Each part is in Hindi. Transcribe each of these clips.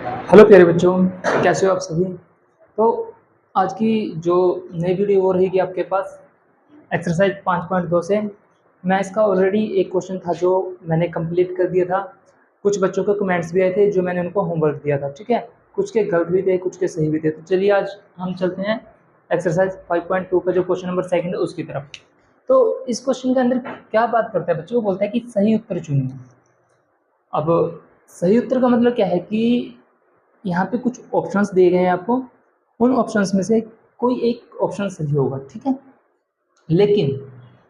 हेलो प्यारे बच्चों, कैसे हो आप सभी। तो आज की जो नई वीडियो हो रहेगी आपके पास एक्सरसाइज 5.2 से। मैं इसका ऑलरेडी एक क्वेश्चन था जो मैंने कंप्लीट कर दिया था। कुछ बच्चों के कमेंट्स भी आए थे जो मैंने उनको होमवर्क दिया था, ठीक है। कुछ के गलत भी थे, कुछ के सही भी थे। तो चलिए आज हम चलते हैं एक्सरसाइज 5.2 का जो क्वेश्चन नंबर सेकंड है उसकी तरफ। तो इस क्वेश्चन के अंदर क्या बात करता है बच्चों, वो बोलता है कि सही उत्तर चुनिए। अब सही उत्तर का मतलब क्या है कि यहाँ पे कुछ ऑप्शंस दिए गए हैं आपको, उन ऑप्शंस में से कोई एक ऑप्शन सही होगा, ठीक है। लेकिन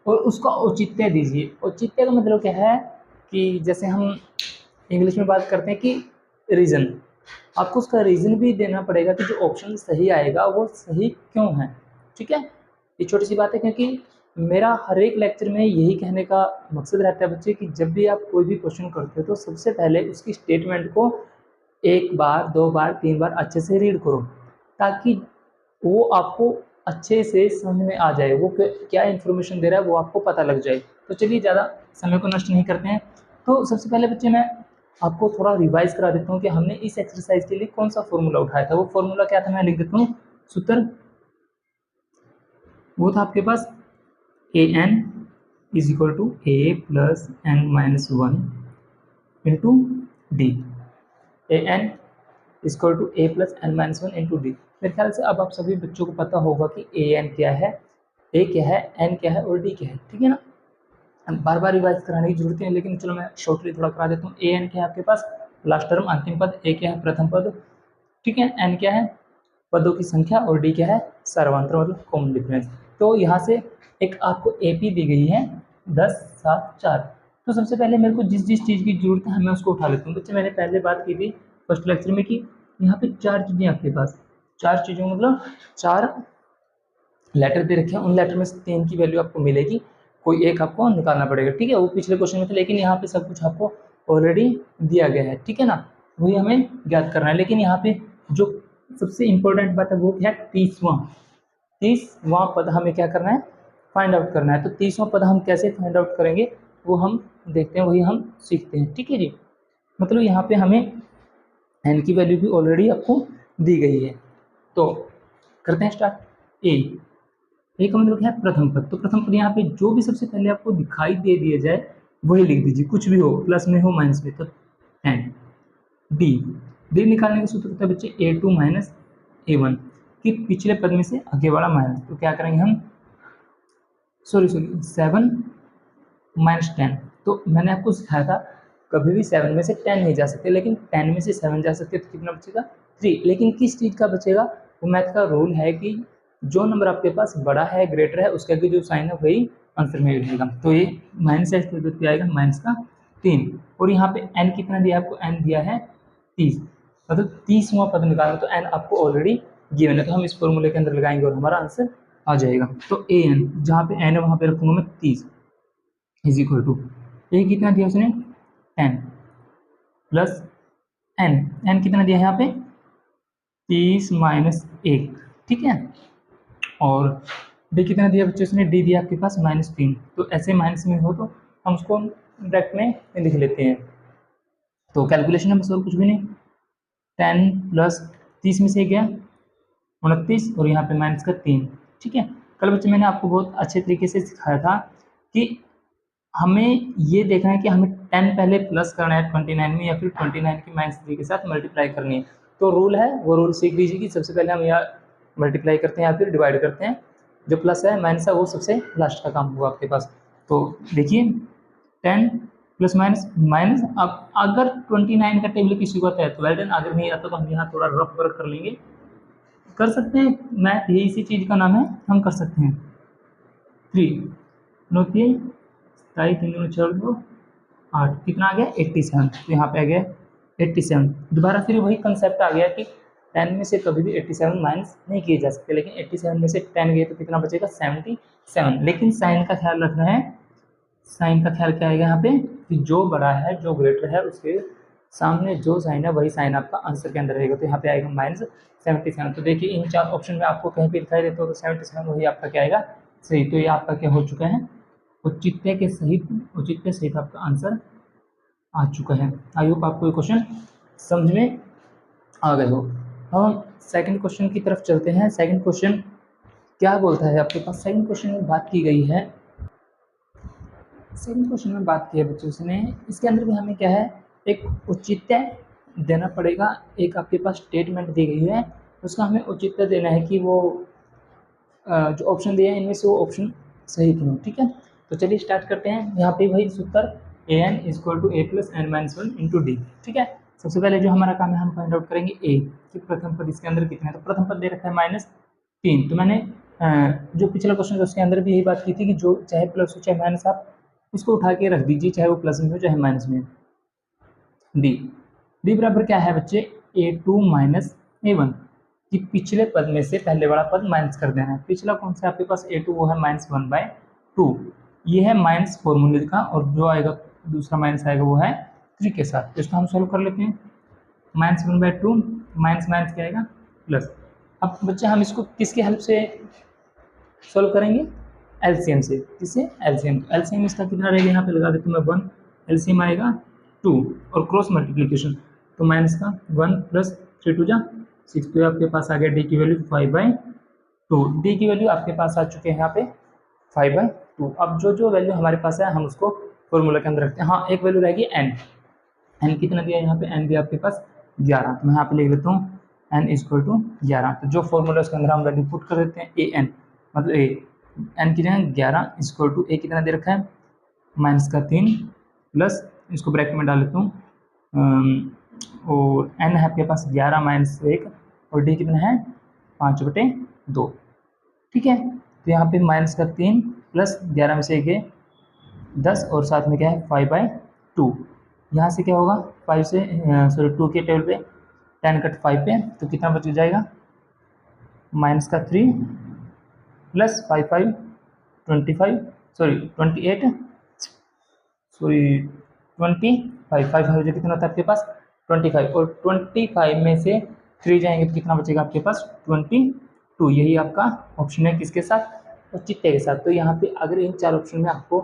और उसका औचित्य दीजिए। औचित्य का मतलब क्या है कि जैसे हम इंग्लिश में बात करते हैं कि रीज़न, आपको उसका रीज़न भी देना पड़ेगा कि जो ऑप्शन सही आएगा वो सही क्यों है, ठीक है। ये छोटी सी बात है क्योंकि मेरा हर एक लेक्चर में यही कहने का मकसद रहता है बच्चे कि जब भी आप कोई भी क्वेश्चन करते हो तो सबसे पहले उसकी स्टेटमेंट को एक बार, दो बार, तीन बार अच्छे से रीड करो, ताकि वो आपको अच्छे से समझ में आ जाए, वो क्या इन्फॉर्मेशन दे रहा है वो आपको पता लग जाए। तो चलिए ज़्यादा समय को नष्ट नहीं करते हैं। तो सबसे पहले बच्चे मैं आपको थोड़ा रिवाइज करा देता हूँ कि हमने इस एक्सरसाइज के लिए कौन सा फॉर्मूला उठाया था। वो फॉर्मूला क्या था, मैं लिख देता हूँ। सूत्र वो था आपके पास A N is equal to A plus N minus one into D. A N equal to A plus N minus one into D. मेरे ख्याल से अब आप सभी बच्चों को पता होगा कि ए एन क्या है, ए क्या है, एन क्या है और डी क्या है, ठीक है ना। बार बार रिवाइज कराने की जरूरत है, लेकिन चलो मैं शॉर्टली थोड़ा करा देता हूँ। ए एन क्या है आपके पास लास्ट टर्म अंतिम पद, ए क्या है प्रथम पद, ठीक है। एन क्या है पदों की संख्या और डी क्या है सर्वांतर मतलब कॉमन डिफरेंस। तो यहाँ से एक आपको ए पी दी गई है 10, 7, 4। तो सबसे पहले मेरे को जिस जिस चीज़ की जरूरत है मैं उसको उठा लेता हूँ। बच्चे मैंने पहले बात की थी फर्स्ट लेक्चर में कि यहाँ पे चार चीज़ें आपके पास, चार चीज़ों मतलब चार लेटर दे रखे हैं, उन लेटर में से तीन की वैल्यू आपको मिलेगी, कोई एक आपको निकालना पड़ेगा, ठीक है। वो पिछले क्वेश्चन में था, लेकिन यहाँ पे सब कुछ आपको ऑलरेडी दिया गया है, ठीक है ना। वही हमें ज्ञात करना है। लेकिन यहाँ पे जो सबसे इंपॉर्टेंट बात है वो क्या है, 30वां पद हमें क्या करना है, फाइंड आउट करना है। तो 30वां पद हम कैसे फाइंड आउट करेंगे वो हम देखते हैं, वही हम सीखते हैं, ठीक है जी। मतलब यहाँ पे हमें एन की वैल्यू भी ऑलरेडी आपको दी गई है। तो करते हैं स्टार्ट। ए का मतलब क्या है प्रथम पद। तो प्रथम पद यहाँ पे जो भी सबसे पहले आपको दिखाई दे दिया जाए वही लिख दीजिए, कुछ भी हो, प्लस में हो माइनस में। तो 10। डी, डी निकालने का सूत्र होता है बच्चे ए टू माइनस ए वन, कि पिछले पद में से आगे वाला माइनस। तो क्या करेंगे हम, सॉरी 7 माइनस 10। तो मैंने आपको सिखाया था कभी भी 7 में से 10 नहीं जा सकते, लेकिन 10 में से 7 जा सकते। तो कितना बचेगा 3। लेकिन किस चीज़ का बचेगा, वो मैथ का रूल है कि जो नंबर आपके पास बड़ा है, ग्रेटर है, उसके आगे जो साइन है वही आंसर में रहेगा। तो ये माइनस है, इसलिए आएगा माइनस का 3। और यहाँ पे एन कितना दिया आपको, एन दिया है 30, मतलब 30वां पद निकालना। तो एन आपको ऑलरेडी गिवन है, तो हम इस फॉर्मूले के अंदर लगाएंगे और हमारा आंसर आ जाएगा। तो ए एन जहाँ पे एन है वहाँ पे रखूंगा मैं 30 इज इक्वल टू, ए कितना दिया उसने 10 प्लस एन, एन कितना दिया है यहाँ पे 30 माइनस 1, ठीक है। और डी कितना दिया बच्चे उसने, डी दिया आपके पास -3। तो ऐसे माइनस में हो तो हम उसको डायरेक्ट में लिख लेते हैं। तो कैलकुलेशन में बस और कुछ भी नहीं, 10 प्लस 30 में से गया 29 और यहाँ पे माइनस का 3, ठीक है। कल बच्चे मैंने आपको बहुत अच्छे तरीके से सिखाया था कि हमें ये देखना है कि हमें 10 पहले प्लस करना है 29 में, या फिर 29 की -3 के साथ मल्टीप्लाई करनी है। तो रूल है, वो रूल सीख लीजिए कि सबसे पहले हम यहाँ मल्टीप्लाई करते हैं या फिर डिवाइड करते हैं। जो प्लस है माइनस है वो सबसे लास्ट का काम होगा आपके पास। तो देखिए 10 प्लस माइनस माइनस। अब अगर 29 का टेबल किसी को आता है तो वेल डन, अगर नहीं आता तो हम यहाँ थोड़ा रफ वर्क कर लेंगे, कर सकते हैं। मैथ ये इसी चीज़ का नाम है, हम कर सकते हैं। 3 नोटिए 8 कितना आ गया 87। तो यहाँ पे आ गया 87। दोबारा फिर वही कंसेप्ट आ गया कि 10 में से कभी भी 87 माइनस नहीं किए जा सकते, लेकिन 87 में से 10 गए तो कितना बचेगा 77। लेकिन साइन का ख्याल रखना है। साइन का ख्याल क्या आएगा यहाँ पे कि जो बड़ा है, जो ग्रेटर है, उसके सामने जो साइन है वही साइन आपका आंसर के अंदर रहेगा। तो यहाँ पे आएगा -77। तो देखिए इन चार ऑप्शन में आपको कहीं पे दिखाई देते हो तो 77 वही आपका क्या आएगा सही। तो ये आपका क्या हो चुका है, औचित्य के सहित आपका आंसर आ चुका है। आई होप आपको ये क्वेश्चन समझ में आ गए हो। अब हम सेकंड क्वेश्चन की तरफ चलते हैं। सेकंड क्वेश्चन क्या बोलता है आपके पास? सेकंड क्वेश्चन में बात की गई है, सेकंड क्वेश्चन में बात की है बच्चों उसने, इसके अंदर भी हमें क्या है, एक औचित्य देना पड़ेगा। एक आपके पास स्टेटमेंट दी गई है, उसका हमें औचित्य देना है कि वो जो ऑप्शन दिए हैं इनमें से वो ऑप्शन सही क्यों। ठीक है, तो चलिए स्टार्ट करते हैं। यहाँ पे वही सूत्र A N is equal to A plus N minus one into D. ठीक है, सबसे पहले जो हमारा काम है हम फाइंड आउट करेंगे ए कि प्रथम पद इसके अंदर कितने हैं। तो प्रथम पद दे रखा है -3। तो मैंने जो पिछला क्वेश्चन था उसके अंदर भी यही बात की थी कि जो चाहे प्लस हो चाहे माइनस आप उसको उठा के रख दीजिए, चाहे वो प्लस में हो चाहे माइनस में। डी डी बराबर क्या है बच्चे, a2 माइनस a1 कि पिछले पद में से पहले वाला पद माइनस कर देना है। पिछला कौन सा आपके पास a2 वो है -1/2, ये है माइनस फॉर्मूले का, और जो आएगा दूसरा माइनस आएगा वो है 3 के साथ। तो इसको हम सोल्व कर लेते हैं। -1/2 माइनस माइनस क्या आएगा प्लस। अब बच्चे हम इसको किसके हेल्प से सोल्व करेंगे, एलसीएम से। किससे, एलसीएम। एलसीएम इसका कितना रहेगा, यहाँ पे लगा देता हूँ मैं 1, एलसीएम आएगा 2 और क्रॉस मल्टीप्लीकेशन तो माइनस का 1 प्लस 3 2 जा 6। तो आपके पास आ गया डी की वैल्यू 5/2। डी की वैल्यू आपके पास आ चुके हैं यहाँ पे 5/2। अब जो वैल्यू हमारे पास है हम उसको फॉर्मूला के अंदर रखते हैं। हाँ, एक वैल्यू रहेगी एन। एन कितना दिया है यहाँ पे, एन दिया आपके पास 11। तो मैं यहाँ पे लिख लेता हूँ एन इजक्वल टू 11। तो जो फॉर्मूला उसके अंदर हम वैल्यू पुट कर देते हैं ए एन, मतलब ए एन की जगह 11 इजक्वल टू ए कितना दे रखा है -3 प्लस इसको ब्रैकेट में डाल लेता हूँ और एन है आपके पास 11 माइनस 1 और डी कितना है 5/2। ठीक है, तो यहाँ पे -3 प्लस 11 में से 1 10 और साथ में क्या है 5/2। यहाँ से क्या होगा 5 से सॉरी 2 के टेबल पे 10 कट 5 पे, तो कितना बच जाएगा -3 प्लस 5 25 सॉरी 28 सॉरी 25 5 कितना होता है आपके पास 25 और 25 में से 3 जाएंगे तो कितना बचेगा आपके पास 22। यही आपका ऑप्शन है किसके साथ, औचित्य के साथ। तो यहाँ पे अगर इन 4 ऑप्शन में आपको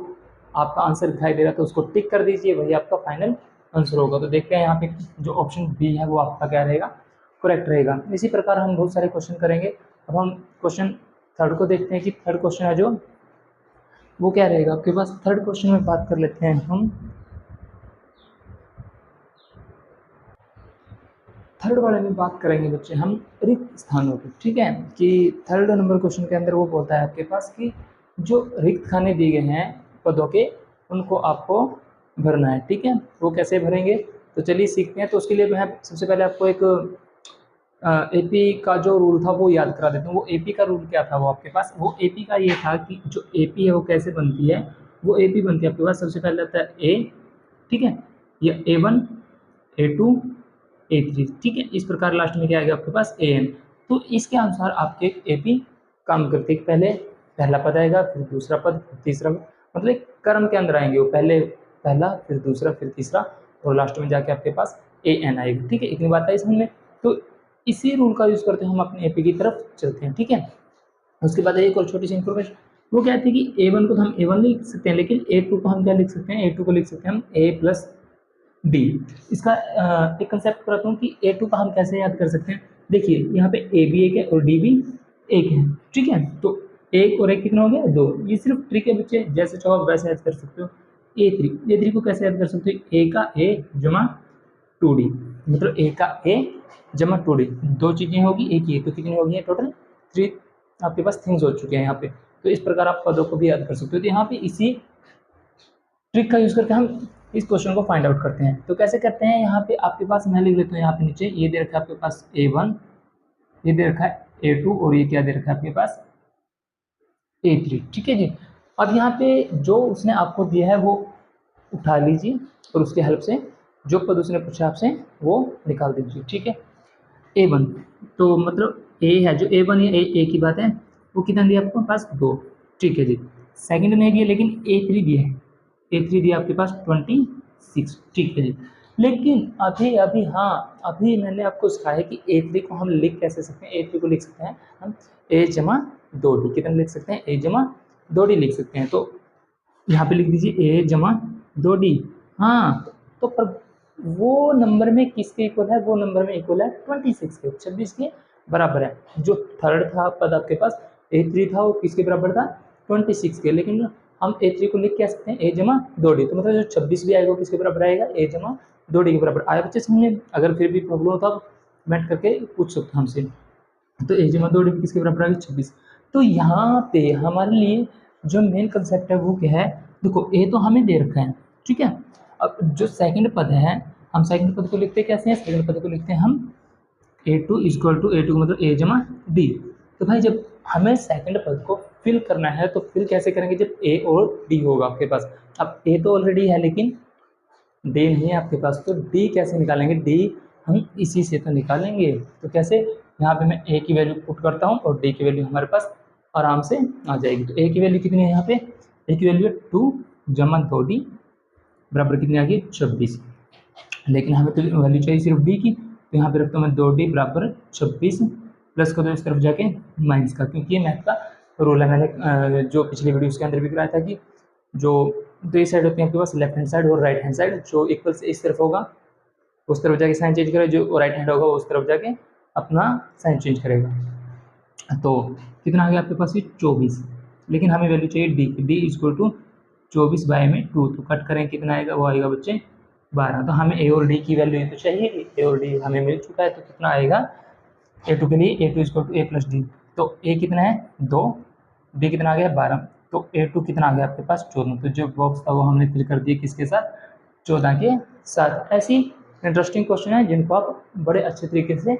आपका आंसर दिखाई दे रहा है तो उसको टिक कर दीजिए, वही आपका फाइनल आंसर होगा। तो देखते हैं यहाँ पे जो ऑप्शन बी है वो आपका क्या रहेगा, करेक्ट रहेगा। इसी प्रकार हम बहुत सारे क्वेश्चन करेंगे। अब हम क्वेश्चन थर्ड को देखते हैं कि थर्ड क्वेश्चन है जो वो क्या रहेगा आपके पास। थर्ड क्वेश्चन में बात कर लेते हैं हम। थर्ड वाले में बात करेंगे बच्चे हम रिक्त स्थानों की। ठीक है, कि थर्ड नंबर क्वेश्चन के अंदर वो बोलता है आपके पास कि जो रिक्त खाने दिए गए हैं पदों के उनको आपको भरना है। ठीक है, वो कैसे भरेंगे तो चलिए सीखते हैं। तो उसके लिए मैं सबसे पहले आपको एक एपी का जो रूल था वो याद करा देता हूँ। वो एपी का रूल क्या था वो आपके पास, वो एपी का ये था कि जो एपी है वो कैसे बनती है। वो एपी बनती है आपके पास, सबसे पहले आता है ए, ठीक है, या A1 A2 A3। ठीक है, इस प्रकार लास्ट में क्या आएगा आपके पास AN। तो इसके अनुसार आपके एपी काम करते हैं। पहले पहला पद आएगा, फिर दूसरा पद, फिर तीसरा, मतलब एक क्रम के अंदर आएंगे वो, पहले पहला फिर दूसरा फिर तीसरा और लास्ट में जाके आपके पास AN आएगा। ठीक है, इतनी बात आई समझ में। तो इसी रूल का यूज करते हैं हम अपने एपी की तरफ चलते हैं। ठीक है, उसके बाद एक और छोटी सी इन्फॉर्मेशन वो क्या है कि A1 को तो हम A1 लिख सकते हैं, लेकिन A2 को हम क्या लिख सकते हैं, A2 को लिख सकते हैं हम A प्लस डी। इसका एक कंसेप्ट कराता हूँ कि A2 का हम कैसे याद कर सकते हैं। देखिए यहाँ पे A भी एक है और D भी एक है। ठीक है, तो एक और एक कितना हो गया 2। ये सिर्फ ट्रिक है बच्चे, जैसे चाहो आप वैसे याद कर सकते हो। A3 को कैसे याद कर सकते हो, A का A जमा 2D, मतलब A का A जमा 2D, दो चीज़ें होगी एक ही, तो कितनी होगी टोटल 3 आपके पास थिंग्स हो चुके हैं यहाँ पे। तो इस प्रकार आप पदों को भी याद कर सकते हो। तो यहाँ पे इसी ट्रिक का यूज़ करके हम इस क्वेश्चन को फाइंड आउट करते हैं। तो कैसे करते हैं, यहाँ पे आपके पास मैं लिख लेता हूँ, यहाँ पे नीचे ये दे रखा है आपके पास A1, ये दे रखा है A2 और ये क्या दे रखा है आपके पास A3। ठीक है जी, अब यहाँ पे जो उसने आपको दिया है वो उठा लीजिए और उसके हेल्प से जो पद उसने पूछा आपसे वो निकाल दीजिए। ठीक है, A1 तो मतलब A है, जो A1 या A की बात है वो कितना दिया आपको पास 2। ठीक है जी, सेकंड नहीं दिया लेकिन A3 दिया है, A3 दिया आपके पास 26। ठीक है जी, लेकिन अभी अभी हाँ अभी मैंने आपको सिखाया है कि A3 को हम लिख कैसे सकते हैं। A3 को लिख सकते हैं हम A जमा 2D, कितना लिख सकते हैं A जमा 2D लिख सकते हैं। तो यहाँ पे लिख दीजिए A जमा 2D। हाँ, तो पर वो नंबर में किसके इक्वल है, वो नंबर में इक्वल है 26 के, 26 के बराबर है। जो थर्ड था पद आपके पास A3 था वो किसके बराबर था 26 के, लेकिन हम A3 को लिख क्या सकते हैं A जमा 2D, तो मतलब जो 26 भी आएगा वो किसके बराबर आएगा A जमा 2D के बराबर आया बच्चे समझे। अगर फिर भी प्रॉब्लम हो तो आप कमेंट करके पूछ सकते हो हमसे। तो A जमा 2D किसके बराबर आएगा 26। तो यहाँ पे हमारे लिए जो मेन कंसेप्ट है वो क्या है, देखो A तो हमें दे रखा है, ठीक है। अब जो सेकंड पद है, हम सेकंड पद को लिखते कैसे हैं, सेकंड पद को लिखते हैं हम A2 इक्वल टू A2 मतलब A जमा D। तो भाई जब हमें सेकंड पद को फिल करना है तो फिल कैसे करेंगे, जब A और D होगा आपके पास। अब A तो ऑलरेडी है लेकिन D नहीं है आपके पास, तो D कैसे निकालेंगे, D हम इसी से तो निकालेंगे। तो कैसे, यहाँ पे मैं A की वैल्यू पुट करता हूँ और D की वैल्यू हमारे पास आराम से आ जाएगी। तो A की वैल्यू कितनी है यहाँ पे, A की वैल्यू है 2 जमा 2D बराबर कितनी आ गई 26, लेकिन हमें तो वैल्यू चाहिए सिर्फ D की, तो यहाँ पे रखता हूँ मैं 2D बराबर 26 प्लस कर दो इस तरफ जाके माइनस का, क्योंकि ये मैथ का रूल है। मैंने जो पिछली वीडियो के अंदर भी कराया था कि जो दो ही साइड होती है आपके पास, लेफ्ट हैंड साइड और राइट हैंड साइड, जो इक्वल से इस तरफ होगा उस तरफ जाके साइन चेंज करेगा, जो राइट हैंड होगा उस तरफ जाके अपना साइन चेंज करेगा। तो कितना आ गया आपके पास ये 24, लेकिन हमें वैल्यू चाहिए D, D equal to 24 by में 2, तो कट करें कितना आएगा, वो आएगा बच्चे 12। तो हमें A और D की वैल्यू तो चाहिए, A और D हमें मिल चुका है, तो कितना आएगा A2 के लिए A2 equal to A plus D। तो A कितना है 2, D कितना आ गया 12, तो A2 कितना आ गया आपके पास 14। तो जो बॉक्स था वो हमने फिल कर दिया किसके साथ, 14 के साथ। ऐसी इंटरेस्टिंग क्वेश्चन है जिनको आप बड़े अच्छे तरीके से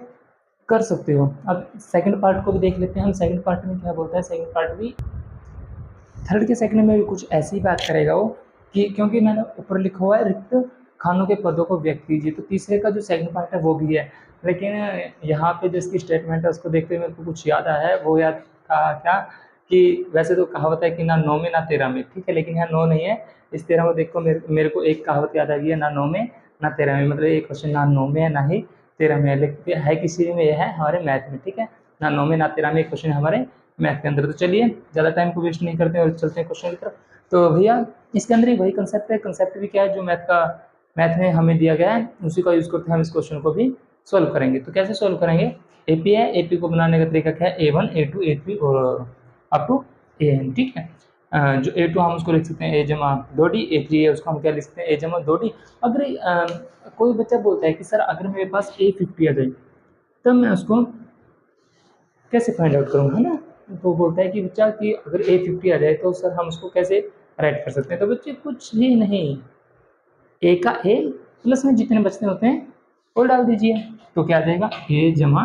कर सकते हो। अब सेकंड पार्ट को भी देख लेते हैं हम, सेकंड पार्ट में क्या बोलता है। सेकंड पार्ट भी थर्ड के सेकंड में भी कुछ ऐसी बात करेगा वो कि, क्योंकि मैंने ऊपर लिखा हुआ है रिक्त खानों के पदों को व्यक्त कीजिए, तो तीसरे का जो सेकंड पार्ट है वो भी है, लेकिन यहाँ पे जो इसकी स्टेटमेंट है उसको देखते हुए मेरे को कुछ याद आया है। वो याद था क्या कि वैसे तो कहावत है कि ना 9 में ना 13 में, ठीक है, लेकिन यहाँ 9 नहीं है, इस 13 में देखो मेरे को एक कहावत याद आ गई है, ना 9 में ना 13 में, मतलब एक क्वेश्चन ना 9 में है ना ही 13 में है, लेकिन है किसी में, यह है हमारे मैथ में, ठीक है, ना 9 में ना 13 में एक क्वेश्चन हमारे मैथ के अंदर। तो चलिए ज़्यादा टाइम को वेस्ट नहीं करते और चलते हैं क्वेश्चन की तरफ। तो भैया इसके अंदर ही वही कंसेप्ट है, कंसेप्ट भी क्या है जो मैथ में हमें दिया गया है उसी का यूज़ करते हैं हम इस क्वेश्चन को भी सॉल्व करेंगे। तो कैसे सॉल्व करेंगे, एपी है, एपी को बनाने का तरीका क्या है, A1 A2 A3 और अप टू AN, ठीक है। जो A2 हम उसको लिख सकते हैं A जमा 2D, A3 है उसको हम क्या लिख सकते हैं A जमा 2D। अगर कोई बच्चा बोलता है कि सर अगर मेरे पास A50 आ जाए तब मैं उसको कैसे फाइंड आउट करूँगा, है ना। तो बोलता है कि बच्चा कि अगर A50 आ जाए तो सर हम उसको कैसे राइट कर सकते हैं। तो बच्चे कुछ भी नहीं, A का A प्लस में जितने बचते होते हैं वो डाल दीजिए, तो क्या आ जाएगा A जमा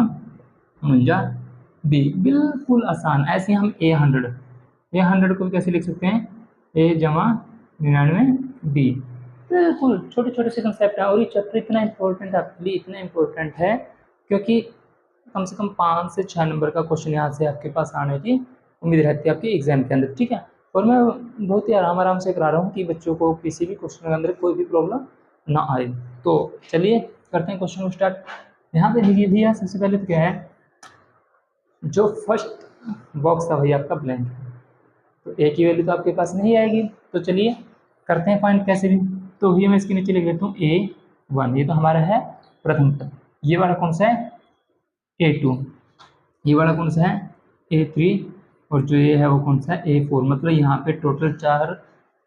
49B, बिल्कुल आसान। ऐसे हम A100 को भी कैसे लिख सकते हैं A जमा 99B, बिल्कुल छोटे छोटे से कंसेप्ट है। और ये चैप्टर इतना इंपॉर्टेंट है आपके लिए, इतना इंपॉर्टेंट है क्योंकि कम से कम 5 से 6 नंबर का क्वेश्चन यहाँ से आपके पास आने की उम्मीद रहती है आपके एग्जाम के अंदर, ठीक है। और मैं बहुत ही आराम से करा रहा हूँ कि बच्चों को किसी भी क्वेश्चन के अंदर कोई भी प्रॉब्लम ना आए। तो चलिए करते हैं क्वेश्चन को स्टार्ट। यहाँ पे देखिए भैया सबसे पहले तो क्या है, जो फर्स्ट बॉक्स था भैया आपका ब्लैंक है, तो ए की वैल्यू तो आपके पास नहीं आएगी। तो चलिए करते हैं फाइंड कैसे भी। तो भैया मैं इसके नीचे लिख देता हूँ A1, ये तो हमारा है प्रथम पद। ये वाला कौन सा है A2, ये वाला कौन सा है A3, और जो ये है वो कौन सा है A4। मतलब यहाँ पे टोटल 4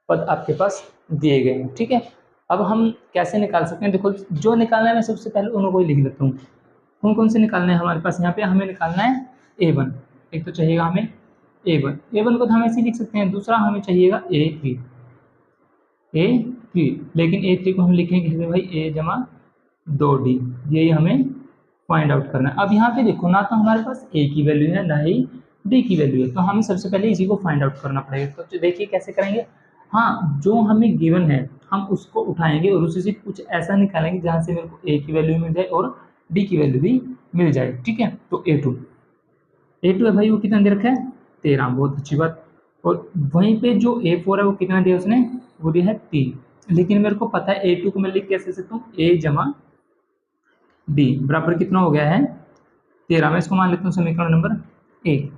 पद आपके पास दिए गए हैं, ठीक है। अब हम कैसे निकाल सकते हैं, देखो जो निकालना है मैं सबसे पहले उनको ही लिख देता हूँ। कौन कौन से निकालना है हमारे पास, यहाँ पे हमें निकालना है A1, एक तो चाहिएगा हमें A1 को तो हम ऐसे ही लिख सकते हैं। दूसरा हमें चाहिएगा A3, लेकिन A3 को हम लिखेंगे कैसे भाई A जमा 2D, यही हमें फाइंड आउट करना है। अब यहाँ पे देखो ना तो हमारे पास A की वैल्यू है ना ही D की वैल्यू है, तो हमें सबसे पहले इसी को फाइंड आउट करना पड़ेगा। तो देखिए कैसे करेंगे, हाँ जो हमें गिवन है हम उसको उठाएंगे और उसी से कुछ ऐसा निकालेंगे जहाँ से मेरे को A की वैल्यू मिल जाए और D की वैल्यू भी मिल जाए, ठीक है। तो A2 है भाई, वो कितना दे रखा है 13, बहुत अच्छी बात। और वहीं पे जो A4 है वो कितना दिया उसने, वो दिया है 3, लेकिन मेरे को पता है A2 को मैं लिख कैसे सकता हूँ A जमा D बराबर कितना हो गया है 13, मैं इसको मान लेता हूँ समीकरण नंबर 1।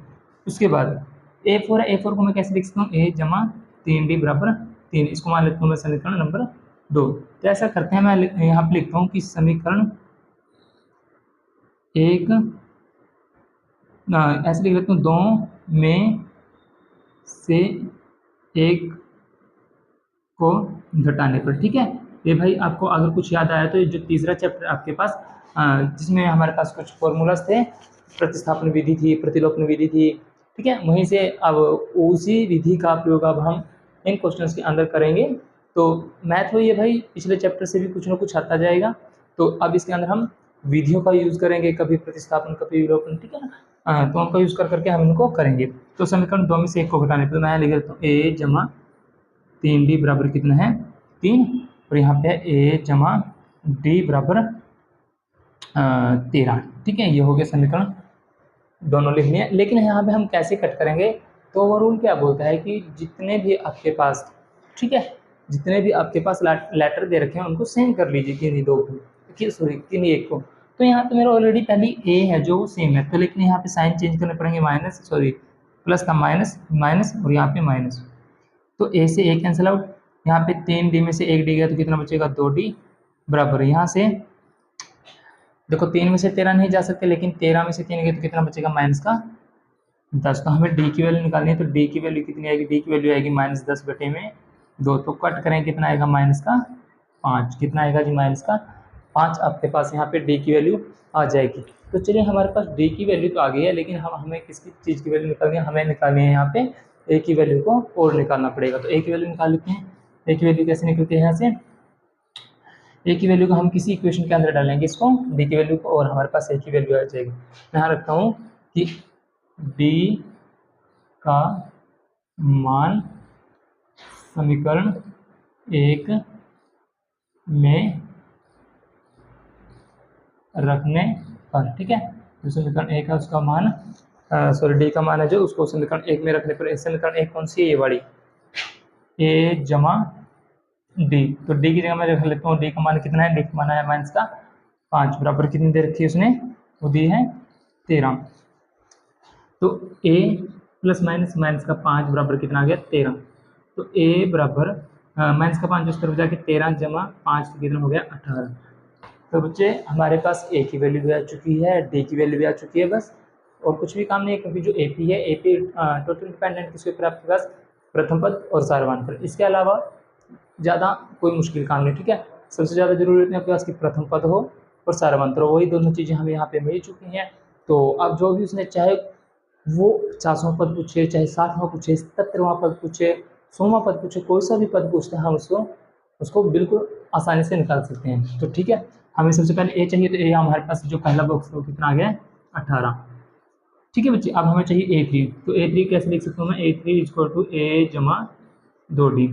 उसके बाद A4 है, A4 को मैं कैसे लिख सकता हूँ A जमा 3D बराबर 3, इसको मान लेता हूँ मैं समीकरण नंबर 2। तो ऐसा करते हैं, मैं यहाँ पे लिखता हूँ कि समीकरण एक, ऐसे लिख लेता हूँ, 2 में से एक को घटाने पर। ठीक है, ये भाई आपको अगर कुछ याद आया तो ये जो तीसरा चैप्टर आपके पास जिसमें हमारे पास कुछ फॉर्मूलाज थे, प्रतिस्थापन विधि थी, प्रतिलोपन विधि थी, ठीक है, वहीं से अब उसी विधि का प्रयोग अब हम इन क्वेश्चंस के अंदर करेंगे। तो मैथ हो ये भाई पिछले चैप्टर से भी कुछ ना कुछ आता जाएगा, तो अब इसके अंदर हम विधियों का यूज करेंगे, कभी प्रतिस्थापन कभी विलोपन, ठीक है ना। तो उनका यूज कर करके हम इनको करेंगे। तो समीकरण 2 में से एक को घटाने पर मैं लिख देता हूँ a जमा 3d बराबर कितना है 3, और यहाँ पे a जमा d बराबर 13। ठीक है, ये हो गया समीकरण, दोनों लिख लिए। लेकिन यहाँ पे हम कैसे कट करेंगे, तो ओवरऑल क्या बोलता है कि जितने भी आपके पास, ठीक है, जितने भी आपके पास लेटर दे रखे हैं उनको सेम कर लीजिए, किन्हीं दो को, सॉरी किन्हीं एक को। तो यहाँ पे मेरा ऑलरेडी पहली ए है जो वो सेम है, तो लेकिन यहाँ पे साइन चेंज करने पड़ेंगे, माइनस सॉरी प्लस का माइनस माइनस और यहाँ पे माइनस, तो ए से ए कैंसिल आउट, यहाँ पे 3d में से 1d गया तो कितना बचेगा 2d बराबर, यहाँ से देखो 3 में से 13 नहीं जा सकते, लेकिन 13 में से 3 गए तो कितना बचेगा माइनस का 10। तो हमें डी की वैल्यू निकालनी है, तो डी की वैल्यू कितनी आएगी, डी की वैल्यू आएगी -10/2। तो कट करें कितना आएगा माइनस का 5, कितना आएगा जी माइनस का 5। आपके पास यहाँ पे डी की वैल्यू आ जाएगी। तो चलिए हमारे पास डी की वैल्यू तो आ गई है, लेकिन हमें किसकी चीज़ की वैल्यू निकालनी है, हमें निकालनी है यहाँ पे ए की वैल्यू को और निकालना पड़ेगा। तो ए की वैल्यू निकाल लेते हैं। ए की वैल्यू कैसे निकलती है, यहाँ से ए की वैल्यू को हम किसी इक्वेशन के अंदर डालेंगे इसको, डी की वैल्यू को, और हमारे पास ए की वैल्यू आ जाएगी। मैं यहाँ रखता हूँ कि डी का मान समीकरण 1 में रखने पर, ठीक है, जो समीकरण 1 है उसका मान सॉरी डी का मान है जो, उसको समीकरण 1 में रखने पर, समीकरण 1 कौन सी है, ये वाली ए जमा डी। तो डी की जगह मैं रख लेता हूँ, डी का मान कितना है, डी का मान है माइनस का 5 बराबर कितनी दे रखी है उसने, वो दी है 13। तो a प्लस माइनस माइनस का 5 बराबर कितना आ गया 13। तो a बराबर माइनस का 5 उस तरफ जाके 13 जमा 5 कितना हो गया 18। तो बच्चे हमारे पास a की वैल्यू भी आ चुकी है, d की वैल्यू भी आ चुकी है, बस और कुछ भी काम नहीं है, क्योंकि जो AP है, AP टोटल डिपेंडेंट किसके ऊपर, आपके पास प्रथम पद और सारवान पर। इसके अलावा ज़्यादा कोई मुश्किल काम नहीं, ठीक है। सबसे ज़्यादा जरूरी होती है आपके पास कि प्रथम पद हो और सारवांतर हो, वही दोनों चीज़ें हमें यहाँ पे मिल चुकी हैं। तो अब जो भी उसने चाहे वो 50वां पद पूछे, चाहे 60वां पूछे, 77वां पद पूछे, 100वां पद पूछे, कोई सा भी पद पूछते हैं हम उसको बिल्कुल आसानी से निकाल सकते हैं। तो ठीक है, हमें सबसे पहले ए चाहिए, तो ए हमारे पास जो पहला बॉक्स है वो कितना आ गया 18। ठीक है बच्चे, अब हमें चाहिए A3। तो A3 कैसे लिख सकता हूँ मैं, A3 इक्वल टू A जमा 2D।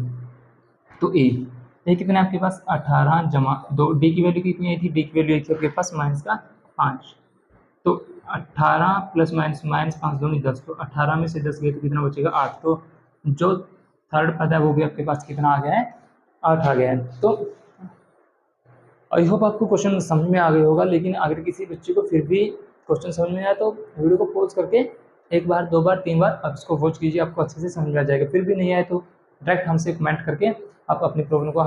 तो ए कितना है आपके पास 18 जमा 2, डी की वैल्यू कितनी आई थी, डी की वैल्यू आई थी आपके पास माइनस का 5। तो 18 प्लस माइनस माइनस 5 दूनी 10, तो 18 में से 10 गए तो कितना बचेगा 8। तो जो थर्ड पद है वो भी आपके पास कितना आ गया है 8 आ गया है। तो आई होप आपको क्वेश्चन समझ में आ गया होगा, लेकिन अगर किसी बच्चे को फिर भी क्वेश्चन समझ में आया तो वीडियो को पॉज करके 1 बार 2 बार 3 बार आप इसको वॉच कीजिए, आपको अच्छे से समझ में आ जाएगा। फिर भी नहीं आए तो डायरेक्ट हमसे कमेंट करके आप अपनी प्रॉब्लम को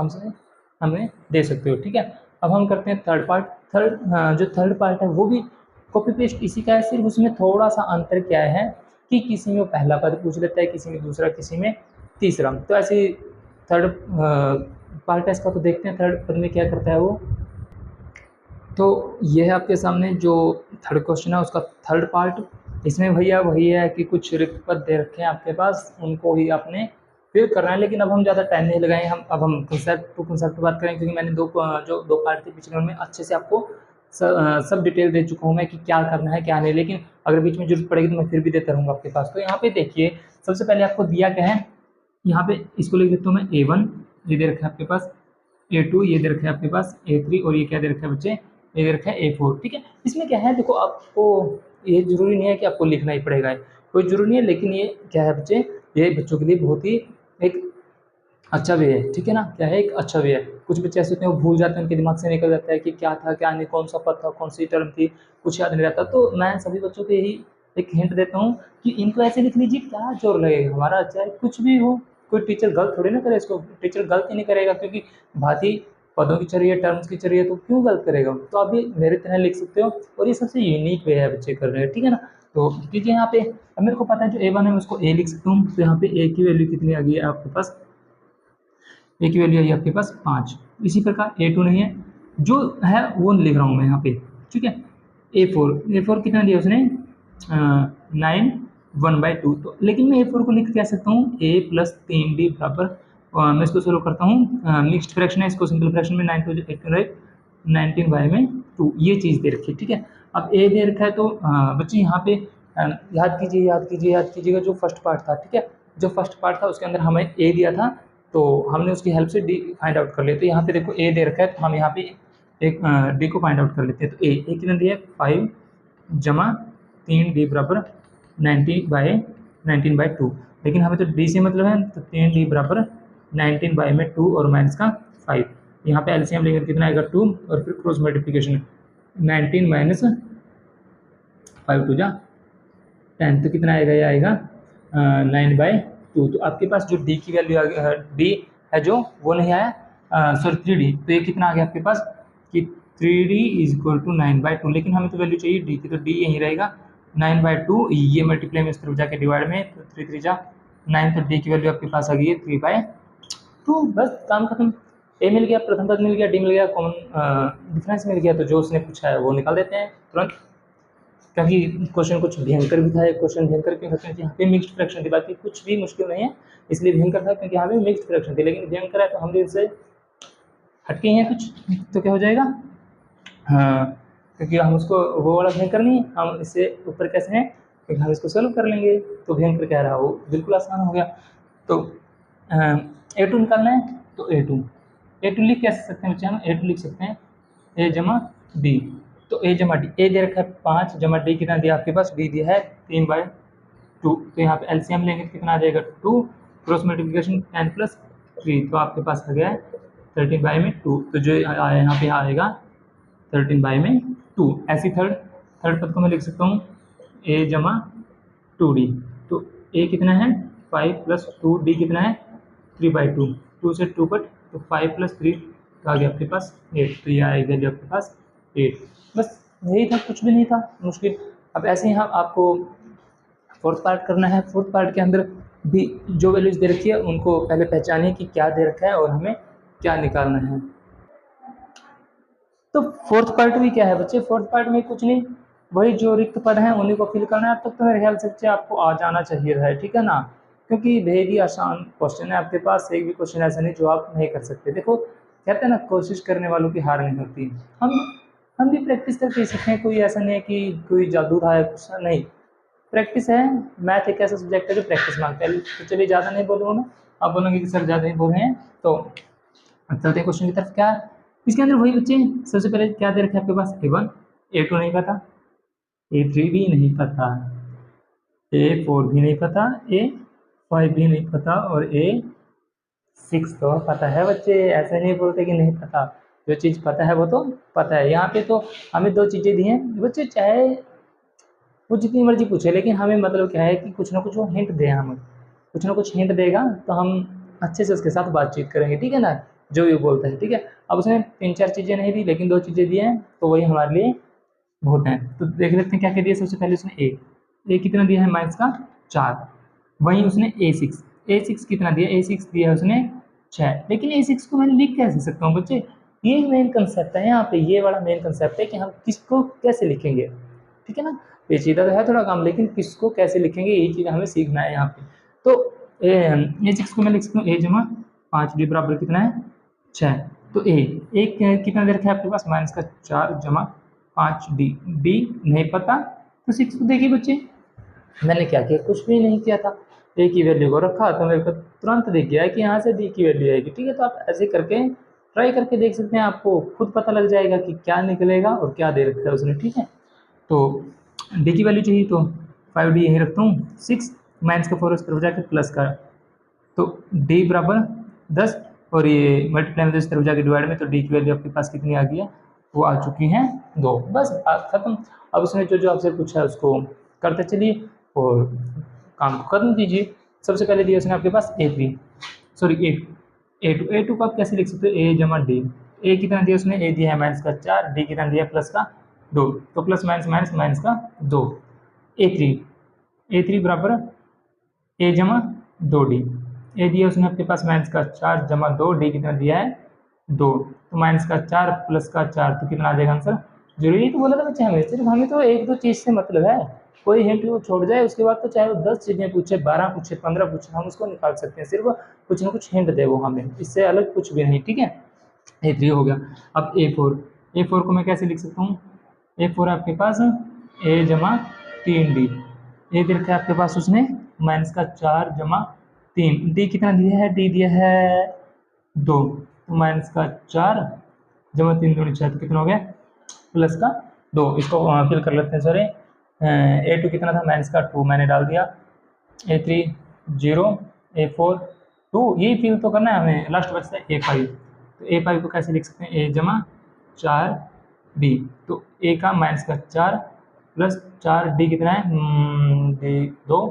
हमें दे सकते हो, ठीक है। अब हम करते हैं थर्ड पार्ट। जो थर्ड पार्ट है वो भी कॉपी पेस्ट इसी का है, सिर्फ उसमें थोड़ा सा अंतर क्या है कि किसी में पहला पद पूछ लेता है, किसी में दूसरा, किसी में तीसरा। तो ऐसे थर्ड पार्ट है इसका, तो देखते हैं थर्ड पद में क्या करता है वो। तो ये है आपके सामने जो थर्ड क्वेश्चन है उसका थर्ड पार्ट। इसमें भैया वही है कि कुछ रिक्त पद दे रखे हैं आपके पास, उनको ही आपने फिल करना है। लेकिन अब हम ज़्यादा टाइम नहीं लगाएं, हम कंसेप्ट टू कंसेप्ट बात करें, क्योंकि मैंने दो पार्ट थे पिछले में अच्छे से आपको सब डिटेल दे चुका हूँ मैं कि क्या करना है क्या नहीं। लेकिन अगर बीच में जरूरत पड़ेगी तो मैं फिर भी देता रहूँगा आपके पास। तो यहाँ पे देखिए सबसे पहले आपको दिया क्या है, यहाँ पे इसको लिख देता हूँ मैं A1, ये दे रखा है आपके पास A2, ये दे रखा है आपके पास A3, और ये क्या दे रखा है बच्चे, ये दे रखा है A4। ठीक है, इसमें क्या है देखो, आपको ये जरूरी नहीं है कि आपको लिखना ही पड़ेगा, कोई जरूरी नहीं है, लेकिन ये क्या है बच्चे, ये बच्चों के लिए बहुत ही एक अच्छा वे है, ठीक है ना, क्या है एक अच्छा वे है। कुछ बच्चे ऐसे होते हैं वो भूल जाते हैं, उनके दिमाग से निकल जाता है कि क्या था क्या नहीं, कौन सा पद था, कौन सी टर्म थी, कुछ याद नहीं रहता। तो मैं सभी बच्चों को यही एक हिंट देता हूँ कि इनको ऐसे लिख लीजिए, क्या जोर लगेगा हमारा, चाहे कुछ भी हो, कोई टीचर गलत थोड़ी ना करे इसको, टीचर गलत ही नहीं करेगा क्योंकि भांति पदों की चल रही है, टर्म्स की चल रही है, तो क्यों गलत करेगा। तो आप भी मेरे तरह लिख सकते हो और ये सबसे यूनिक वे है बच्चे कर रहे हैं, ठीक है ना। तो कीजिए यहाँ पे, अब मेरे को पता है जो A1 है मैं उसको A लिख सकता हूँ। तो यहाँ पे A की वैल्यू कितनी आ गई है आपके पास, A की वैल्यू आई आपके पास 5। इसी प्रकार A2 नहीं है, जो है वो लिख रहा हूँ मैं यहाँ पे, ठीक है। A4 कितना दिया उसने 9 1/2। तो लेकिन मैं A4 को लिख क्या सकता हूँ A + 3D बराबर, मैं इसको सोल्व करता हूँ, मिक्स्ड फ्रैक्शन है, इसको सिंपल फ्रैक्शन में 9 2 18 19/2 ये चीज़ दे रखी है, ठीक है। अब A दे रखा है तो बच्चे यहाँ पे याद कीजिएगा जो फर्स्ट पार्ट था, ठीक है। जो फर्स्ट पार्ट था उसके अंदर हमें A दिया था, तो हमने उसकी हेल्प से D फाइंड आउट कर लिया। तो यहाँ पे देखो A दे रखा है, तो हम यहाँ पे एक D को फाइंड आउट कर लेते हैं। तो A कितना दिया है 5 जमा 3D बराबर 19/2। लेकिन हमें तो D से मतलब है, तो 3D बराबर 19/2 और माइनस का 5। यहाँ पे एलसीएम लेंगे कितना आएगा 2, और फिर क्रॉस मल्टीप्लिकेशन 19 - 5 2 जा 10, तो कितना आएगा, ये आएगा 9/2। तो आपके पास जो D की वैल्यू D है जो वो नहीं आया, सॉरी 3D, तो ये कितना आ गया आपके पास कि 3D = 9/2। लेकिन हमें तो वैल्यू चाहिए D की, तो D यहीं रहेगा 9/2। ये मल्टीप्लाई में इस तरफ जाके डिवाइड में, तो 3 3 जा 9, तो D की वैल्यू आपके पास आ गई है 3/2। बस काम खत्म। A मिल गया, प्रथम पद मिल गया, D मिल गया, कॉमन डिफरेंस मिल गया। तो जो उसने पूछा है वो निकाल देते हैं तुरंत, क्योंकि क्वेश्चन कुछ भयंकर भी था। क्वेश्चन भयंकर क्यों था, क्योंकि यहाँ पे मिक्स्ड फ्रैक्शन थी, बाकी कुछ भी मुश्किल नहीं है, इसलिए भयंकर था क्योंकि यहाँ पे मिक्स्ड फ्रैक्शन थी। लेकिन भयंकर है तो हम भी इससे हटके हैं कुछ, तो क्या हो जाएगा, हाँ, क्योंकि हम उसको वो वाला भयंकर नहीं है, हम इससे ऊपर कैसे हैं, क्योंकि हम इसको सॉल्व कर लेंगे। तो भयंकर कह रहा वो बिल्कुल आसान हो गया। तो A2 निकालना है, तो A2 लिख कैसे सकते हैं बच्चे, हम A2 लिख सकते हैं A जमा D। तो A जमा D, A दे रखा है 5 जमा D कितना दिया आपके पास, D दिया है 3/2। तो यहाँ पे एलसीएम लेंगे तो कितना आ जाएगा 2, क्रॉस मल्टीप्लिकेशन 10 + 3, तो आपके पास आ गया 13/2। तो जो यहाँ पे आएगा 13/2। ऐसी थर्ड पद को मैं लिख सकता हूँ A जमा 2D। तो A कितना है 5 + 2, D कितना है 3/2, 2 से 2 कट, तो 5 + 3 तो आ गया आपके पास 8। तो ये आएगी वैल्यू आपके पास 8। बस यही था, कुछ भी नहीं था मुश्किल। अब ऐसे ही हम आपको फोर्थ पार्ट करना है। फोर्थ पार्ट के अंदर भी जो वैल्यूज दे रखी है उनको पहले पहचानिए कि क्या दे रखा है और हमें क्या निकालना है। तो फोर्थ पार्ट भी क्या है बच्चे, फोर्थ पार्ट में कुछ नहीं, वही जो रिक्त पद हैं उन्हीं को फिल करना है। तब तो मेरे ख्याल से बच्चे आपको आ जाना चाहिए था, ठीक है ना, क्योंकि बेहद ही आसान क्वेश्चन है आपके पास। एक भी क्वेश्चन ऐसा नहीं जो आप नहीं कर सकते। देखो कहते हैं ना, कोशिश करने वालों की हार नहीं होती। हम भी प्रैक्टिस करके सीखते हैं, कोई ऐसा नहीं है कि कोई जादू था या कुछ नहीं, प्रैक्टिस है। मैथ एक ऐसा सब्जेक्ट है जो प्रैक्टिस मांगता है। तो चलिए ज़्यादा नहीं बोलूँगा मैं, आप बोलोगे कि सर ज़्यादा नहीं बोल रहे हैं, तो चलते हैं क्वेश्चन की तरफ। क्या है इसके अंदर, वही बच्चे सबसे पहले क्या दे रखे आपके पास A1, A2 नहीं पता, A3 भी नहीं पता, A4 भी नहीं पता, A5 भी नहीं पता, और A6 तो पता है बच्चे। ऐसे नहीं बोलते कि नहीं पता, जो चीज़ पता है वो तो पता है। यहाँ पे तो हमें दो चीज़ें दी हैं बच्चे, चाहे वो जितनी मर्जी पूछे, लेकिन हमें मतलब क्या है कि कुछ ना कुछ वो हिंट दे, हमें कुछ ना कुछ हिंट देगा तो हम अच्छे से उसके साथ बातचीत करेंगे, ठीक है ना, जो भी बोलता है, ठीक है। अब उसने 3-4 चीज़ें नहीं दी, लेकिन 2 चीज़ें दी हैं, तो वही हमारे लिए बहुत हैं। तो देख लेते हैं क्या क्या दिया। सबसे पहले उसने ए कितना दिया है माइनस का 4। वहीं उसने A6 कितना दिया, A6 दिया है उसने 6। लेकिन A6 को मैं लिख कैसे सकता हूँ बच्चे, ये मेन कंसेप्ट है यहाँ पे, ये वाला मेन कंसेप्ट है कि हम किसको कैसे लिखेंगे, ठीक है ना। पेचीदा तो है थोड़ा काम, लेकिन किसको कैसे लिखेंगे यही चीज़ हमें सीखना है यहाँ पे। तो A6 को मैं लिख सकता हूँ A जमा 5D बराबर कितना है 6। तो एक कितना दे रखा है आपके पास माइनस का 4 जमा 5D, D नहीं पता, तो 6 को देखिए बच्चे मैंने क्या किया, कुछ भी नहीं किया था, A की वैल्यू को रखा, तो मेरे को तुरंत दिख गया है कि यहाँ से D की वैल्यू आएगी, ठीक है। तो आप ऐसे करके ट्राई करके देख सकते हैं, आपको खुद पता लग जाएगा कि क्या निकलेगा और क्या दे रखा है उसने, ठीक है। तो D की वैल्यू चाहिए तो 5D यहीं रखता हूँ, 6 माइनस का 4 उस तरफ जाके प्लस का, तो D बराबर 10, और ये मल्टीप्लाई में इस तरफ जाके डिवाइड में, तो D की वैल्यू आपके पास कितनी आ गई है, वो आ चुकी है 2। बस बात खत्म। अब उसने जो आपसे पूछा है उसको करते चलिए और काम को खत्म कीजिए। सबसे पहले दिया उसने आपके पास A3, सॉरी ए टू को आप कैसे लिख सकते हो, ए जमा डी। ए कितना दिया उसने, ए दिया है माइनस का 4, डी कितना दिया प्लस का 2, तो प्लस माइनस माइनस माइनस का 2। ए थ्री बराबर ए जमा 2 डी। ए दिया उसने आपके पास माइनस का 4 जमा 2, डी कितना दिया है 2, तो माइनस का 4 प्लस का 4, तो कितना आ जाएगा आंसर। जरूरी तो बोला था बच्चे हमें, सिर्फ हमें तो एक दो चीज़ से मतलब है, कोई हिंट वो छोड़ जाए उसके बाद तो चाहे वो 10 चीज़ें पूछे, 12 पूछे, 15 पूछे, हम उसको निकाल सकते हैं, सिर्फ कुछ ना कुछ हिंट दे वो हमें, इससे अलग कुछ भी नहीं। ठीक है, ए3 हो गया। अब ए4 को मैं कैसे लिख सकता हूँ, ए4 आपके पास ए जमा 3 डी। ए दे रखा है आपके पास उसने माइनस का 4 जमा 3, डी कितना दिया है, डी दिया है 2, तो माइनस का 4 जमा 3 दूनी 6, तो कितना हो गया प्लस का 2। इसको फिल कर लेते हैं, सॉरी ए2 कितना था माइनस का 2 मैंने डाल दिया, ए3 0, ए4 2, यही फिल तो करना है हमें, लास्ट बचता है ए5। तो ए5 को कैसे लिख सकते हैं, ए जमा 4 डी, तो ए का माइनस का 4 प्लस 4, डी कितना है डी 2,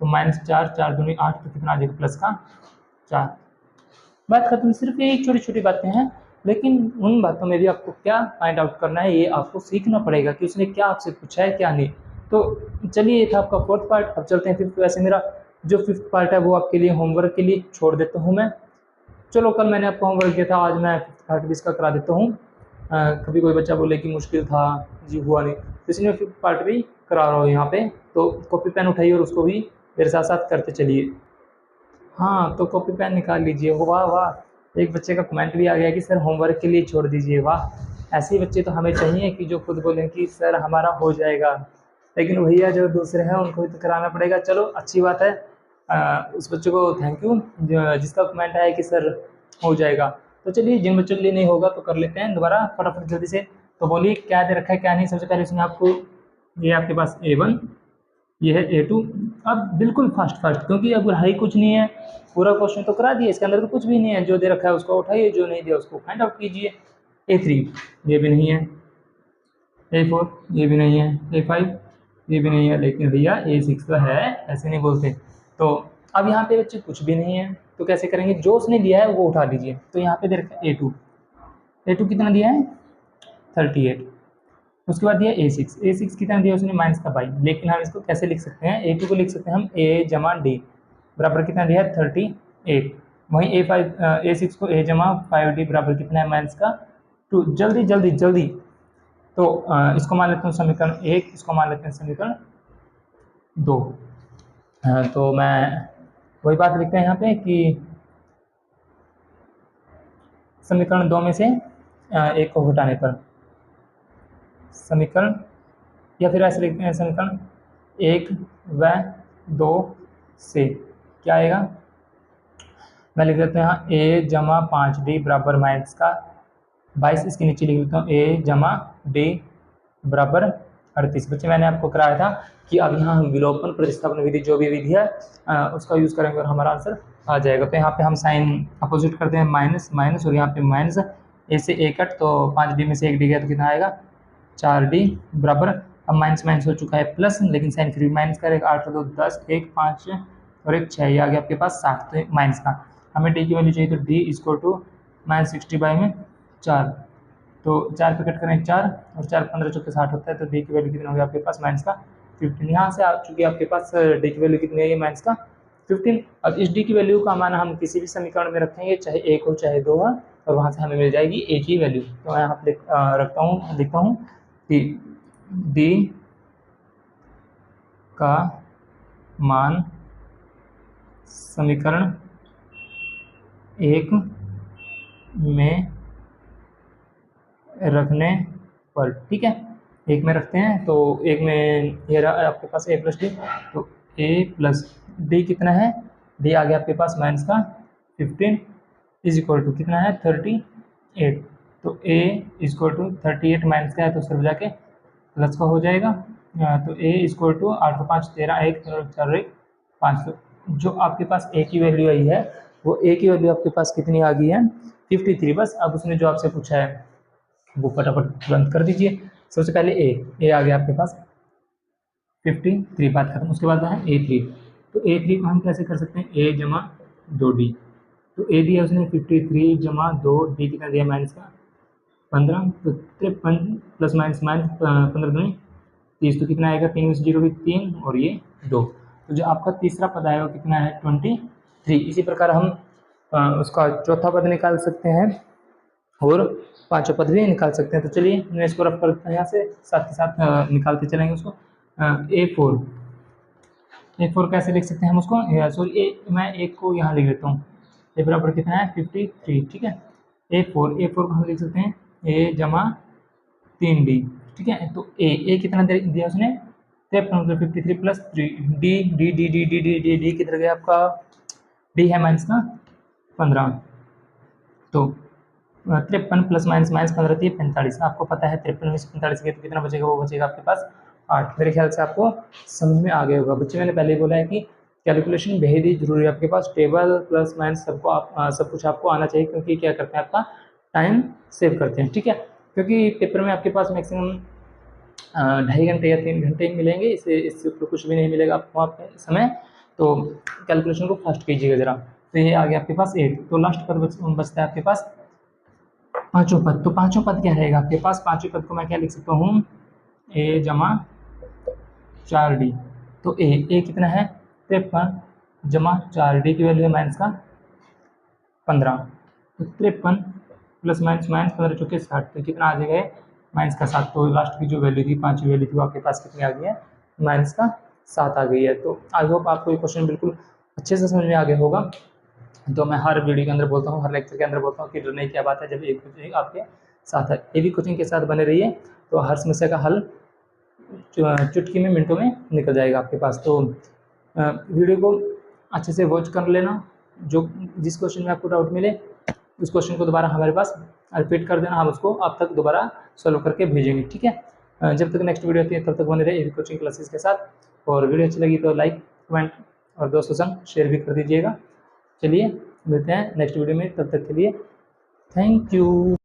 तो माइनस 4 4 दूनी 8, तो कितना आ जाएगा प्लस का 4। बात खत्म। सिर्फ ये छोटी छोटी बातें हैं, लेकिन उन बातों में भी आपको क्या फाइंड आउट करना है, ये आपको सीखना पड़ेगा कि उसने क्या आपसे पूछा है क्या नहीं। तो चलिए, ये था आपका 4th पार्ट। अब चलते हैं 5th। वैसे मेरा जो 5th पार्ट है वो आपके लिए होमवर्क के लिए छोड़ देता हूँ मैं। चलो, कल मैंने आपको होमवर्क दिया था, आज मैं 5th पार्ट भी इसका करा देता हूँ। कभी कोई बच्चा बोले कि मुश्किल था जी, हुआ नहीं, तो इसलिए 5th पार्ट भी करा रहा हूँ यहाँ पे। तो कॉपी पेन उठाइए और उसको भी मेरे साथ साथ करते चलिए। हाँ, तो कॉपी पेन निकाल लीजिए। वाह वाह, एक बच्चे का कमेंट भी आ गया कि सर होमवर्क के लिए छोड़ दीजिए। वाह, ऐसे ही बच्चे तो हमें चाहिए कि जो खुद बोलें कि सर हमारा हो जाएगा, लेकिन भैया जो दूसरे हैं उनको भी तो कराना पड़ेगा। चलो, अच्छी बात है। उस बच्चे को थैंक यू जिसका कमेंट आया कि सर हो जाएगा। तो चलिए, जिन बच्चों के लिए नहीं होगा तो कर लेते हैं दोबारा फटाफट जल्दी से। तो बोलिए क्या दे रखा है क्या नहीं। सबसे पहले इसमें आपको, ये आपके पास A1, ये है A2। अब बिल्कुल फास्ट क्योंकि अब हाई कुछ नहीं है, पूरा क्वेश्चन तो करा दिया, इसके अंदर तो कुछ भी नहीं है, जो दे रखा है उसको उठाइए, जो नहीं दिया उसको फाइंड आउट कीजिए। A3 ये भी नहीं है, A4 ये भी नहीं है, A5 ये भी नहीं है, लेकिन भैया A6 तो है, ऐसे नहीं बोलते। तो अब यहाँ पे बच्चे कुछ भी नहीं है, तो कैसे करेंगे, जो उसने दिया है वो उठा लीजिए। तो यहाँ पे दे रखा है A2 कितना दिया है 38। उसके बाद दिया A6 कितना दिया उसने माइनस का 22, लेकिन हम इसको कैसे लिख सकते हैं, A2 को लिख सकते हैं हम A जमा डी बराबर कितना दिया है 38। वहीं A6 को A जमा 5D बराबर कितना है माइनस का 2। जल्दी जल्दी जल्दी। तो इसको मान लेते हैं समीकरण 1, इसको मान लेते हैं समीकरण 2। तो मैं वही बात लिखते हैं यहाँ पे कि समीकरण 2 में से एक को घटाने पर समीकरण, या फिर ऐसे लिखते हैं समीकरण 1 व 2 से क्या आएगा, मैं लिख देता हूँ यहाँ A जमा 5D बराबर माइनस का 22। इसके नीचे लिख देता हूँ A जमा D बराबर 38। बच्चे मैंने आपको कराया था कि अब यहाँ हम विलोपन प्रतिस्थापन विधि जो भी विधि है उसका यूज़ करेंगे और हमारा आंसर आ जाएगा। तो यहाँ पे हम साइन अपोजिट करते हैं, माइनस माइनस, और यहाँ पे माइनस A से A कट, तो 5D में से 1D गया तो कितना आएगा 4D बराबर, अब माइनस माइनस हो चुका है प्लस, लेकिन साइन फिर भी माइनस करेगा, 8 2 10, 1 5 और 1 6, ये आ गया आपके पास 60। तो माइनस का हमें D की वैल्यू चाहिए, तो D इक्वल टू -60 में 4, तो 4 पे कट करें 4 और 4 15 चौके 60 होता है, तो D की वैल्यू कितनी होगी आपके पास माइनस का 15। यहाँ से आ चुकी है आपके पास D की वैल्यू कितनी है, माइनस का 15। अब इस D की वैल्यू का मान हम किसी भी समीकरण में रखेंगे, चाहे 1 हो चाहे 2 हो, और वहाँ से हमें मिल जाएगी A की वैल्यू। तो मैं यहाँ पे लिखता हूँ कि D का मान समीकरण 1 में रखने पर, ठीक है, 1 में रखते हैं, तो 1 में ये रहा आपके पास A प्लस डी, तो A प्लस डी कितना है, डी आ गया आपके पास माइनस का 15 इज इक्वल टू कितना है 38। तो A इक्वल टू 38 माइनस का है, तो सिर्फ जाके प्लस का हो जाएगा। तो A इक्वल टू 8 5 13 1 4 1 5। जो आपके पास A की वैल्यू आई है, वो A की वैल्यू आपके पास कितनी आ गई है 53। बस अब उसने जो आपसे पूछा है वो फटाफट तुरंत कर दीजिए। सबसे पहले A आ गया आपके पास 53, बात खत्म। उसके बाद है A3, तो A3 को हम कैसे कर सकते हैं, A जमा 2D तो ए दिया उसने 53 जमा 2, डी कितना दिया माइनस का 15, तो 53 प्लस माइनस माइनस 15 दूनी 30, तो कितना आएगा 3 में से 0 भी 3 और ये 2, तो जो आपका तीसरा पद आएगा कितना है 23। इसी प्रकार हम उसका चौथा पद निकाल सकते हैं और पांचों पद भी निकाल सकते हैं। तो चलिए मैं इसको रफ करता हूँ यहाँ से, साथ के साथ निकालते चलेंगे उसको। A4 कैसे लिख सकते हैं हम उसको, सॉरी मैं एक को यहाँ लिख देता हूँ, ए बराबर कितना है 53, ठीक है। A4 को हम लिख सकते हैं A जमा 3D, ठीक है। तो ए कितना दिया उसने 53, मतलब 53 प्लस 3, डी किधर गया आपका, डी है माइनस का 15, तो 53 प्लस माइनस माइनस 15 थी 45, आपको पता है 53 में से 45 गया तो कितना बचेगा, वो बचेगा आपके पास 8। मेरे ख्याल से आपको समझ में आ गया होगा बच्चे, मैंने पहले ही बोला है कि कैलकुलेशन बेहद ही जरूरी है आपके पास, टेबल प्लस माइनस सबको सब कुछ आपको आना चाहिए, क्योंकि क्या करते हैं आपका टाइम सेव करते हैं, ठीक है। क्योंकि पेपर में आपके पास मैक्सिमम 2.5 घंटे या 3 घंटे मिलेंगे, इससे कुछ भी नहीं मिलेगा आपको वहाँ पे समय, तो कैलकुलेशन को फास्ट कीजिएगा ज़रा। तो ये आ गया आपके पास 8, तो लास्ट पद बचता है आपके पास पांचों पद। तो पांचों पद क्या रहेगा आपके पास, पांचों पद को मैं क्या लिख सकता हूँ A जमा 4D, तो ए कितना है 53 जमा 4D की वैल्यू है माइनस का 15, तो 53 प्लस माइनस माइनस 15 चौके 60, तो कितना आ जाएगा माइनस का 7। तो लास्ट की जो वैल्यू थी, पांचवी वैल्यू थी, वो आपके पास कितनी आ गई है माइनस का 7 आ गई है। तो आई होप आपको ये क्वेश्चन बिल्कुल अच्छे से समझ में आ गया होगा। तो मैं हर वीडियो के अंदर बोलता हूँ, हर लेक्चर के अंदर बोलता हूँ कि डरने की क्या बात है, जब एक कोचिंग आपके साथ है, ये भी कोचिंग के साथ बने रहिए, तो हर समस्या का हल चुटकी में मिनटों में निकल जाएगा आपके पास। तो वीडियो को अच्छे से वॉच कर लेना, जो जिस क्वेश्चन में आपको डाउट मिले उस क्वेश्चन को दोबारा हमारे पास रिपीट कर देना, हम उसको आप तक दोबारा सॉल्व करके भेजेंगे, ठीक है। जब तक नेक्स्ट वीडियो आती है तब तक बने रहे कोचिंग क्लासेस के साथ, और वीडियो अच्छी लगी तो लाइक कमेंट और दोस्तों संग शेयर भी कर दीजिएगा। चलिए मिलते हैं नेक्स्ट वीडियो में, तब तक के लिए थैंक यू।